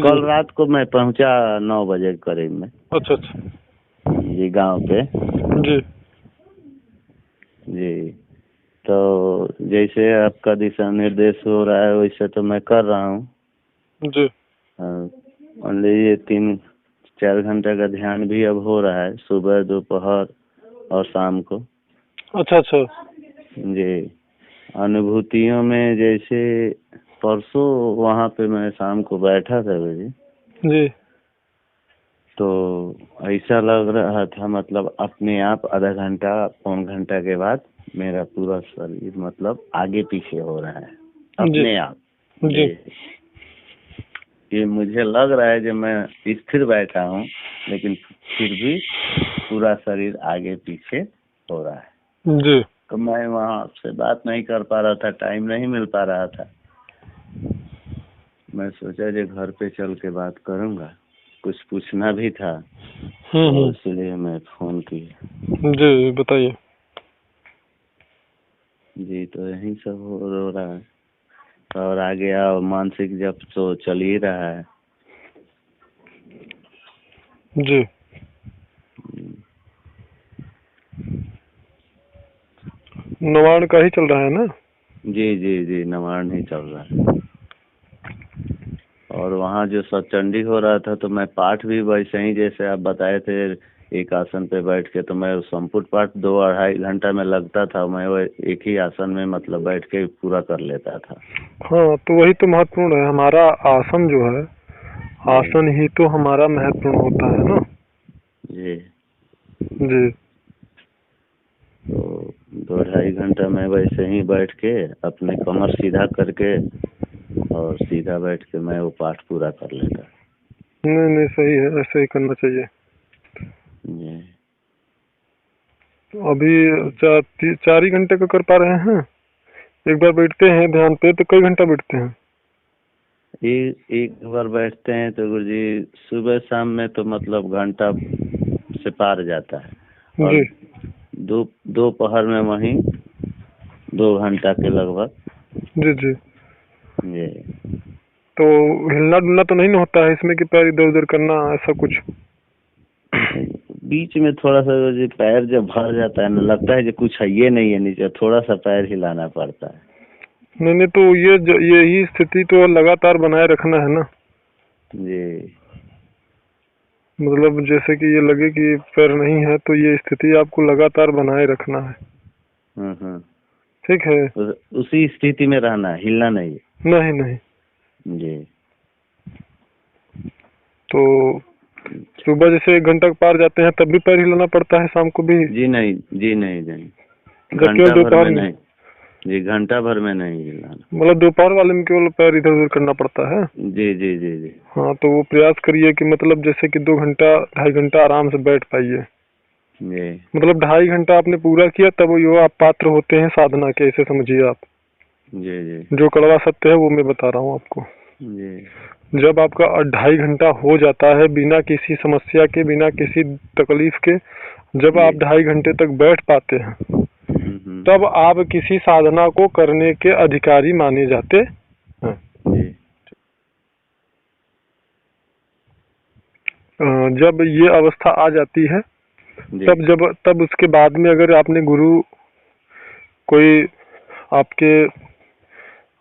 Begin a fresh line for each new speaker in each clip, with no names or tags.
कल रात को मैं पहुंचा 9 बजे करीब में।
अच्छा अच्छा
जी गांव पे।
जी
जी तो जैसे आपका दिशा निर्देश हो रहा है वैसे तो मैं कर रहा हूँ
जी।
ओनली ये 3-4 घंटे का ध्यान भी अब हो रहा है, सुबह दोपहर और शाम को।
अच्छा अच्छा
जी अनुभूतियों में जैसे परसों वहाँ पे मैं शाम को बैठा था जी,
जी
तो ऐसा लग रहा था मतलब अपने आप आधा घंटा पौन घंटा के बाद मेरा पूरा शरीर मतलब आगे पीछे हो रहा है अपने आप।
जी
ये मुझे लग रहा है जब मैं स्थिर बैठा हूँ लेकिन फिर भी पूरा शरीर आगे पीछे हो रहा है।
जी।
तो मैं वहाँ आपसे बात नहीं कर पा रहा था, टाइम नहीं मिल पा रहा था। मैं सोचा जो घर पे चल के बात करूँगा, कुछ पूछना भी था तो इसलिए मैं फोन किया।
जी बताइए।
जी तो यही सब हो रहा है और आगे आओ मानसिक जब तो चल ही रहा है।
जी नवाण का ही चल रहा है ना?
जी जी जी नवाण ही चल रहा है। और वहाँ जो सत्चंडी हो रहा था तो मैं पाठ भी वैसे ही जैसे आप बताए थे एक आसन पे बैठ के, तो मैं संपुट पाठ 2-2.5 घंटा में लगता था, मैं वो एक ही आसन में मतलब बैठ के पूरा कर लेता था।
हाँ तो वही तो महत्वपूर्ण है, हमारा आसन जो है, आसन ही तो हमारा महत्वपूर्ण होता है ना।
जी
जी
तो 2-2.5 घंटा में वैसे ही बैठ के अपने कमर सीधा करके और सीधा बैठ के मैं वो पाठ पूरा कर लेता।
नहीं नहीं सही है, ऐसे ही करना चाहिए।
जी
तो अभी 4 ही घंटे का कर पा रहे हैं? एक बार बैठते हैं ध्यान पे तो कई घंटा बैठते हैं?
एक बार बैठते हैं तो गुरुजी सुबह शाम में तो मतलब घंटा से पार जाता है और दोपहर में वहीं 2 घंटा के लगभग।
जी जी।
जी
तो हिलना डुलना तो नहीं ना होता है इसमें कि पैर इधर उधर करना ऐसा कुछ?
बीच में थोड़ा सा जी पैर जब भर जाता है ना लगता है कि कुछ है ये नहीं है नीचे, थोड़ा सा पैर हिलाना पड़ता है।
नहीं नहीं तो यही स्थिति तो लगातार बनाए रखना है ना।
जी
मतलब जैसे कि ये लगे कि पैर नहीं है तो ये स्थिति आपको लगातार बनाए रखना है। ठीक है।
उसी स्थिति में रहना है, हिलना नहीं।
नहीं नहीं
जी
तो सुबह जैसे 1 घंटा पार जाते हैं तब भी पैर हिलाना पड़ता है, शाम को भी?
जी नहीं जी नहीं नहीं
केवल दोपहर में?
नहीं जी घंटा भर में नहीं हिलाना।
मतलब दोपहर वाले में केवल पैर इधर उधर करना पड़ता है?
जी जी जी जी।
हाँ तो वो प्रयास करिए कि मतलब जैसे कि 2 घंटा 2.5 घंटा आराम से बैठ पाइए।
जी
मतलब 2.5 घंटा आपने पूरा किया तब यो आप पात्र होते हैं साधना के, ऐसे समझिए आप।
जी जी
जो कड़वा सत्य है वो मैं बता रहा हूँ आपको।
जी
जब आपका 2.5 घंटा हो जाता है बिना किसी समस्या के, बिना किसी तकलीफ के, जब आप 2.5 घंटे तक बैठ पाते हैं तब आप किसी साधना को करने के अधिकारी माने जाते हैं। जब ये अवस्था आ जाती है तब उसके बाद में अगर आपने गुरु कोई आपके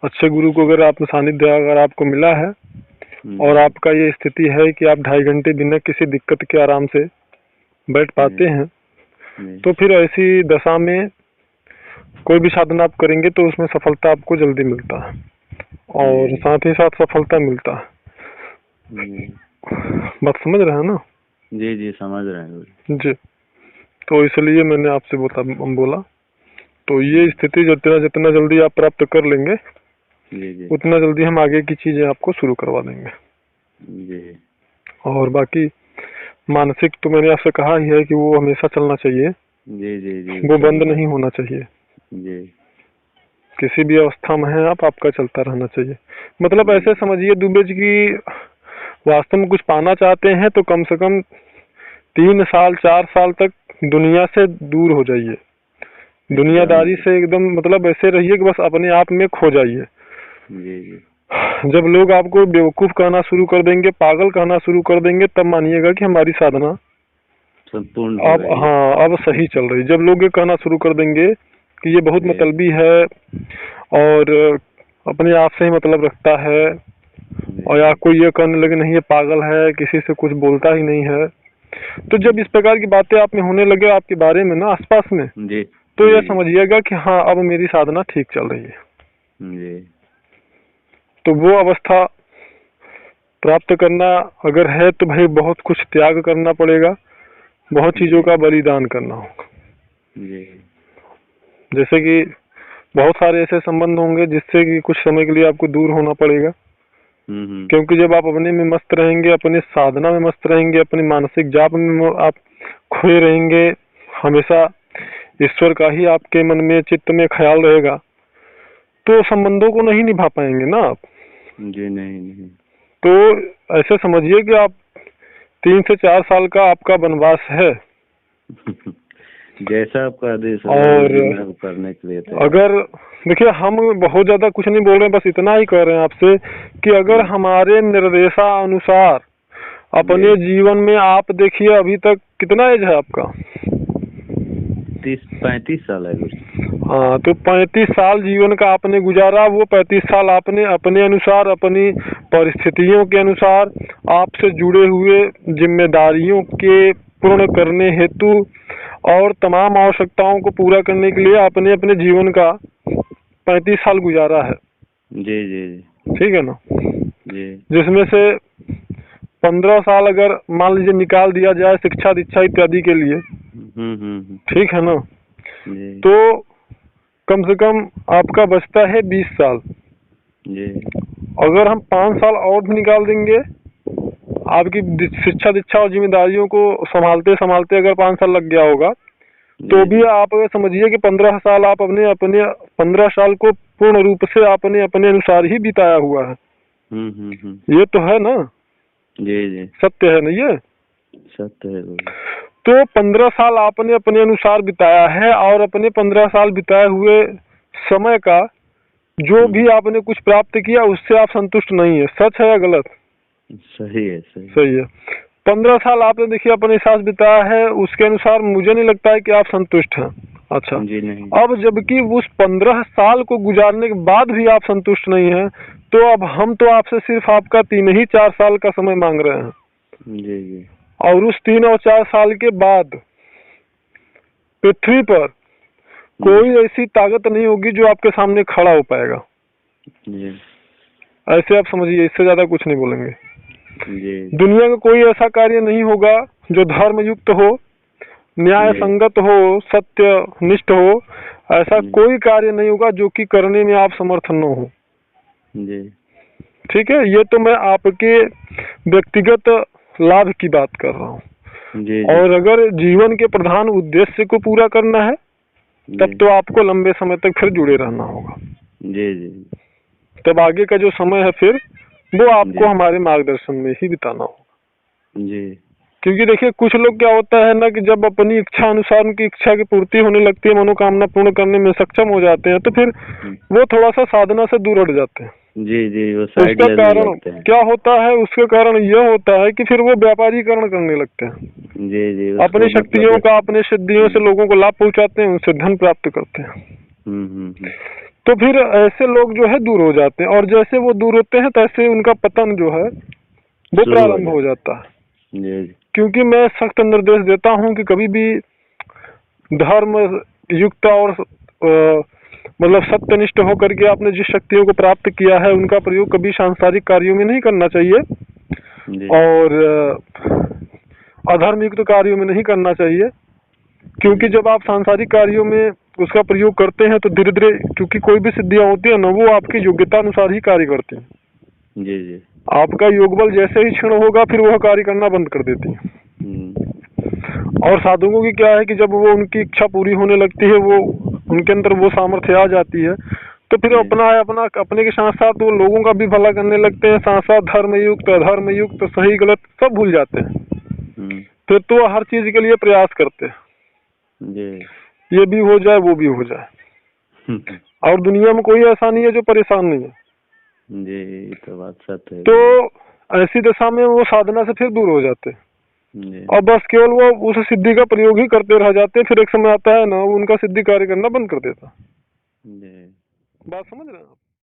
अच्छे गुरु को अगर आप सानिध्य अगर आपको मिला है और आपका ये स्थिति है कि आप 2.5 घंटे बिना किसी दिक्कत के आराम से बैठ पाते हैं, तो फिर ऐसी दशा में कोई भी साधना आप करेंगे तो उसमें सफलता आपको जल्दी मिलता है और साथ ही साथ सफलता मिलता है। बात समझ रहे हैं ना?
जी जी समझ रहे हैं
जी। तो इसलिए मैंने आपसे बोला तो ये स्थिति जितना जल्दी आप प्राप्त कर लेंगे
जी
उतना जल्दी हम आगे की चीजें आपको शुरू करवा देंगे।
जी
और बाकी मानसिक तो मैंने आपसे कहा ही है कि वो हमेशा चलना चाहिए।
जी जी जी
वो बंद नहीं होना चाहिए।
जी
किसी भी अवस्था में है आपका चलता रहना चाहिए। मतलब ऐसे समझिए दुबे जी की वास्तव में कुछ पाना चाहते हैं तो कम से कम 3 साल 4 साल तक दुनिया से दूर हो जाइए, दुनियादारी से एकदम मतलब ऐसे रहिए कि बस अपने आप में खो जाइए। जब लोग आपको बेवकूफ कहना शुरू कर देंगे, पागल कहना शुरू कर देंगे, तब मानिएगा कि हमारी साधना
संपूर्ण
अब, हाँ, अब सही चल रही। जब लोग ये कहना शुरू कर देंगे कि ये बहुत मतलबी है और अपने आप से ही मतलब रखता है, और या कोई ये कहने लगे नहीं ये पागल है, किसी से कुछ बोलता ही नहीं है, तो जब इस प्रकार की बातें आप में होने लगे आपके बारे में ना आसपास में, तो यह समझिएगा कि हाँ अब मेरी साधना ठीक चल रही है। तो वो अवस्था प्राप्त करना अगर है तो भाई बहुत कुछ त्याग करना पड़ेगा, बहुत चीजों का बलिदान करना होगा। जैसे कि बहुत सारे ऐसे संबंध होंगे जिससे कि कुछ समय के लिए आपको दूर होना पड़ेगा, क्योंकि जब आप अपने में मस्त रहेंगे, अपने साधना में मस्त रहेंगे, अपनी मानसिक जाप में आप खोए रहेंगे, हमेशा ईश्वर का ही आपके मन में चित्त में ख्याल रहेगा, तो संबंधों को नहीं निभा पाएंगे ना आप।
जी नहीं।
तो ऐसे समझिए कि आप 3 से 4 साल का आपका वनवास है।
जैसा आपका आदेश
और
करने के लिए
अगर देखिए हम बहुत ज्यादा कुछ नहीं बोल रहे हैं, बस इतना ही कह रहे हैं आपसे कि अगर हमारे निर्देशानुसार अपने जीवन में आप देखिए, अभी तक कितना एज है आपका?
35 साल है।
हाँ, तो 35 साल जीवन का आपने गुजारा। वो 35 साल आपने अपने अनुसार, अपनी परिस्थितियों के अनुसार, आपसे जुड़े हुए जिम्मेदारियों के पूर्ण करने हेतु और तमाम आवश्यकताओं को पूरा करने के लिए आपने अपने जीवन का 35 साल गुजारा है।
जी।
ठीक है ना
जी।
जिसमें से 15 साल अगर मान लीजिए निकाल दिया जाए शिक्षा दीक्षा इत्यादि के लिए, ठीक है ना, तो कम से कम आपका बचता है 20 साल। अगर हम 5 साल और भी निकाल देंगे, आपकी शिक्षा दीक्षा और जिम्मेदारियों को संभालते संभालते अगर 5 साल लग गया होगा, तो भी आप समझिए कि 15 साल आप अपने 15 साल को पूर्ण रूप से आपने अपने अनुसार ही बिताया हुआ है। ये तो है ना?
जी।
सत्य है ना? ये
सत्य है।
तो 15 साल आपने अपने अनुसार बिताया है, और अपने 15 साल बिताए हुए समय का जो भी आपने कुछ प्राप्त किया उससे आप संतुष्ट नहीं है। सच है या गलत?
सही है।
सही है। 15 साल आपने देखिए अपने साथ बिताया है, उसके अनुसार मुझे नहीं लगता है कि आप संतुष्ट हैं। अच्छा
जी नहीं।
अब जबकि उस 15 साल को गुजारने के बाद भी आप संतुष्ट नहीं हैं, तो अब हम तो आपसे सिर्फ आपका 3 ही 4 साल का समय मांग रहे हैं।
जी।
और उस 3 और 4 साल के बाद पृथ्वी पर कोई ऐसी ताकत नहीं होगी जो आपके सामने खड़ा हो पाएगा। ऐसे आप समझिए, इससे ज्यादा कुछ नहीं बोलेंगे। दुनिया में कोई ऐसा कार्य नहीं होगा जो धर्म युक्त हो, न्याय संगत हो, सत्य निष्ठ हो। ऐसा कोई कार्य नहीं होगा जो कि करने में आप समर्थ न हो। ठीक है, ये तो मैं आपके व्यक्तिगत लाभ की बात कर रहा हूँ। और अगर जीवन के प्रधान उद्देश्य को पूरा करना है, तब तो आपको लंबे समय तक फिर जुड़े रहना होगा।
जी।
तब आगे का जो समय है फिर वो आपको हमारे मार्गदर्शन में ही बिताना होगा।
जी।
क्योंकि देखिए कुछ लोग क्या होता है ना कि जब अपनी इच्छा अनुसार उनकी इच्छा की पूर्ति होने लगती है, मनोकामना पूर्ण करने में सक्षम हो जाते हैं, तो फिर वो थोड़ा सा साधना से दूर हट जाते हैं।
जी। वो साइड
उसका कारण क्या होता है? उसका कारण यह होता है कि फिर वो व्यापारीकरण करने लगते हैं।
जी।
अपनी शक्तियों का, अपने सिद्धियों से लोगों को लाभ पहुंचाते हैं, उनसे धन प्राप्त करते हैं। तो फिर ऐसे लोग जो है दूर हो जाते हैं, और जैसे वो दूर होते हैं तैसे उनका पतन जो है वो प्रारंभ हो जाता है। क्योंकि मैं सख्त निर्देश देता हूं कि कभी भी धर्म युक्त और मतलब सत्यनिष्ठ होकर के आपने जिस शक्तियों को प्राप्त किया है उनका प्रयोग कभी सांसारिक कार्यों में नहीं करना चाहिए, और अधर्म युक्त कार्यों में नहीं करना चाहिए। क्योंकि जब आप सांसारिक कार्यों में उसका प्रयोग करते हैं तो धीरे धीरे, क्योंकि कोई भी सिद्धियां होती है ना, वो आपकी योग्यता अनुसार ही कार्य करती हैं।
जी।
आपका योगबल जैसे ही क्षीण होगा फिर वह कार्य करना बंद कर देती है। और साधुओं की क्या है कि जब वो उनकी इच्छा पूरी होने लगती है, वो उनके अंदर वो सामर्थ्य आ जाती है, तो फिर अपने के साथ साथ वो लोगों का भी भला करने लगते हैं, साथ साथ धर्म युक्त, अधर्म युक्त, सही गलत सब भूल जाते हैं। फिर तो हर चीज के लिए प्रयास करते हैं, ये भी हो जाए वो भी हो जाए। और दुनिया में कोई ऐसा नहीं है जो परेशान नहीं है।
जी, ये तो बात सत्य है।
तो ऐसी दशा में वो साधना से फिर दूर हो जाते हैं
जी
और बस केवल वो उस सिद्धि का प्रयोग ही करते रह जाते हैं। फिर एक समय आता है ना, वो उनका सिद्धि कार्य करना बंद कर देता।
जी।
बात समझ रहे हैं आप?